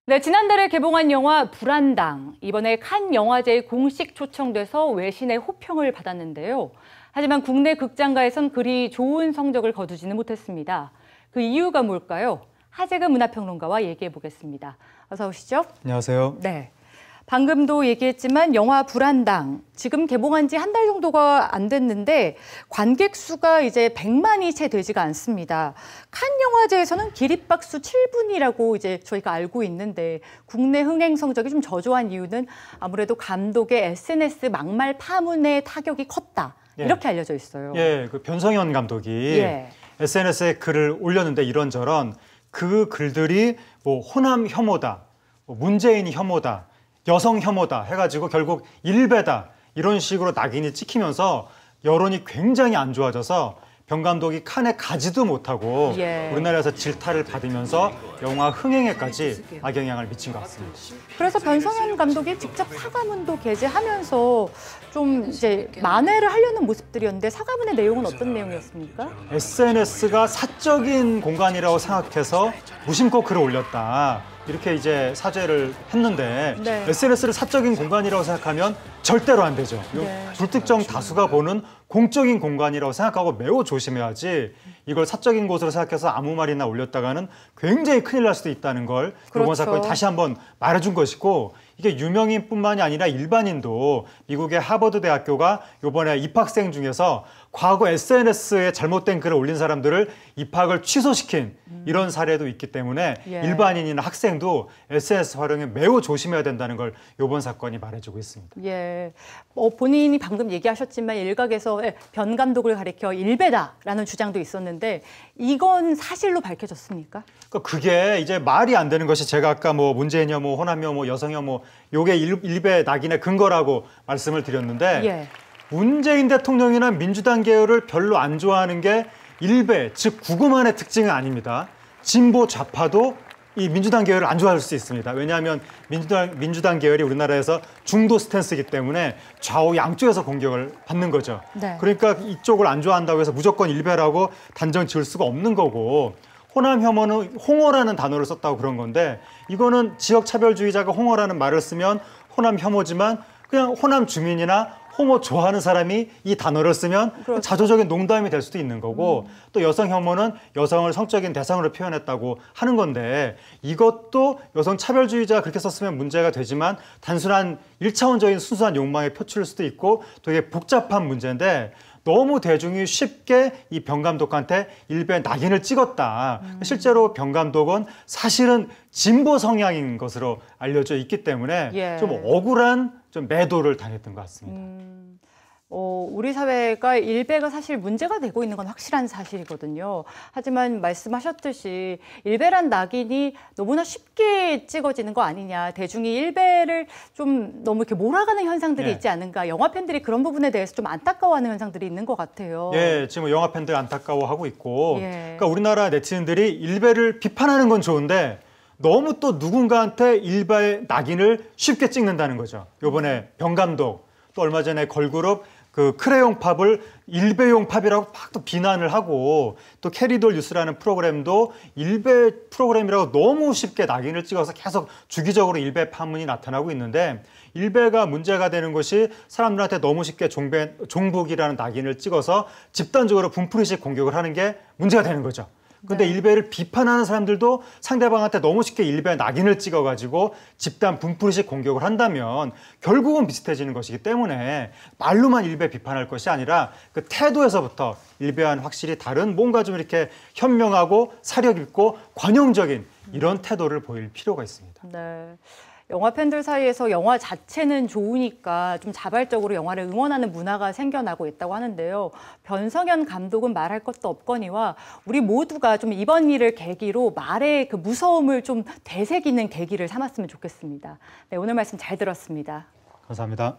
네, 지난달에 개봉한 영화 불안당. 이번에 칸 영화제에 공식 초청돼서 외신의 호평을 받았는데요. 하지만 국내 극장가에선 그리 좋은 성적을 거두지는 못했습니다. 그 이유가 뭘까요? 하재근 문화평론가와 얘기해 보겠습니다. 어서 오시죠. 안녕하세요. 네. 방금도 얘기했지만 영화 불안당, 지금 개봉한 지 한 달 정도가 안 됐는데 관객 수가 이제 100만이 채 되지가 않습니다. 칸 영화제에서는 기립박수 7분이라고 이제 저희가 알고 있는데 국내 흥행 성적이 좀 저조한 이유는 아무래도 감독의 SNS 막말 파문의 타격이 컸다. 이렇게 알려져 있어요. 그 변성현 감독이 SNS에 글을 올렸는데 이런저런 그 글들이 뭐 호남 혐오다, 문재인 혐오다, 여성 혐오다 해가지고 결국 일배다 이런 식으로 낙인이 찍히면서 여론이 굉장히 안 좋아져서 변 감독이 칸에 가지도 못하고 우리나라에서 질타를 받으면서 영화 흥행에까지 악영향을 미친 것 같습니다. 그래서 변성현 감독이 직접 사과문도 게재하면서 좀 이제 만회를 하려는 모습들이었는데 사과문의 내용은 어떤 내용이었습니까? SNS가 사적인 공간이라고 생각해서 무심코 글을 올렸다. 이렇게 이제 사죄를 했는데 SNS를 사적인 공간이라고 생각하면 절대로 안 되죠. 불특정 다수가 보는 공적인 공간이라고 생각하고 매우 조심해야지 이걸 사적인 곳으로 생각해서 아무 말이나 올렸다가는 굉장히 큰일 날 수도 있다는 걸 이번 사건이 다시 한번 말해준 것이고 이게 유명인뿐만이 아니라 일반인도 미국의 하버드 대학교가 이번에 입학생 중에서 과거 SNS에 잘못된 글을 올린 사람들을 입학을 취소시킨 이런 사례도 있기 때문에 일반인이나 학생도 SNS 활용에 매우 조심해야 된다는 걸 이번 사건이 말해주고 있습니다. 본인이 방금 얘기하셨지만 일각에서 변 감독을 가리켜 일배다라는 주장도 있었는데 이건 사실로 밝혀졌습니까? 그게 이제 말이 안 되는 것이 제가 아까 뭐 문재인 혐오, 호남 혐오, 여성 혐오 요게 일배 낙인의 근거라고 말씀을 드렸는데 문재인 대통령이나 민주당 계열을 별로 안 좋아하는 게 일배, 즉 구구만의 특징은 아닙니다. 진보 좌파도 이 민주당 계열을 안 좋아할 수 있습니다. 왜냐하면 민주당 계열이 우리나라에서 중도 스탠스이기 때문에 좌우 양쪽에서 공격을 받는 거죠. 그러니까 이쪽을 안 좋아한다고 해서 무조건 일배라고 단정 지을 수가 없는 거고 호남 혐오는 홍어라는 단어를 썼다고 그런 건데 이거는 지역차별주의자가 홍어라는 말을 쓰면 호남 혐오지만 그냥 호남 주민이나 홍어 좋아하는 사람이 이 단어를 쓰면 자조적인 농담이 될 수도 있는 거고 또 여성 혐오는 여성을 성적인 대상으로 표현했다고 하는 건데 이것도 여성 차별주의자가 그렇게 썼으면 문제가 되지만 단순한 1차원적인 순수한 욕망의 표출일 수도 있고 되게 복잡한 문제인데 너무 대중이 쉽게 이 변 감독한테 일배 낙인을 찍었다. 실제로 변 감독은 사실은 진보 성향인 것으로 알려져 있기 때문에 좀 억울한 좀 매도를 당했던 것 같습니다. 우리 사회가 일배가 사실 문제가 되고 있는 건 확실한 사실이거든요. 하지만 말씀하셨듯이 일배란 낙인이 너무나 쉽게 찍어지는 거 아니냐. 대중이 일배를 좀 너무 이렇게 몰아가는 현상들이 있지 않은가. 영화 팬들이 그런 부분에 대해서 좀 안타까워하는 현상들이 있는 것 같아요. 지금 영화 팬들 안타까워하고 있고 그러니까 우리나라 네티즌들이 일배를 비판하는 건 좋은데 너무 또 누군가한테 일배 낙인을 쉽게 찍는다는 거죠. 이번에 변 감독 또 얼마 전에 걸그룹 그 크레용 팝을 일배용 팝이라고 막 또 비난을 하고 또 캐리돌 뉴스라는 프로그램도 일배 프로그램이라고 너무 쉽게 낙인을 찍어서 계속 주기적으로 일배 파문이 나타나고 있는데 일배가 문제가 되는 것이 사람들한테 너무 쉽게 종북이라는 낙인을 찍어서 집단적으로 분풀이식 공격을 하는 게 문제가 되는 거죠. 근데 일배를 비판하는 사람들도 상대방한테 너무 쉽게 일배 낙인을 찍어가지고 집단 분풀이식 공격을 한다면 결국은 비슷해지는 것이기 때문에 말로만 일배 비판할 것이 아니라 그 태도에서부터 일배와는 확실히 다른 뭔가 좀 이렇게 현명하고 사력 있고 관용적인 이런 태도를 보일 필요가 있습니다. 영화 팬들 사이에서 영화 자체는 좋으니까 좀 자발적으로 영화를 응원하는 문화가 생겨나고 있다고 하는데요. 변성현 감독은 말할 것도 없거니와 우리 모두가 좀 이번 일을 계기로 말의 그 무서움을 좀 되새기는 계기를 삼았으면 좋겠습니다. 오늘 말씀 잘 들었습니다. 감사합니다.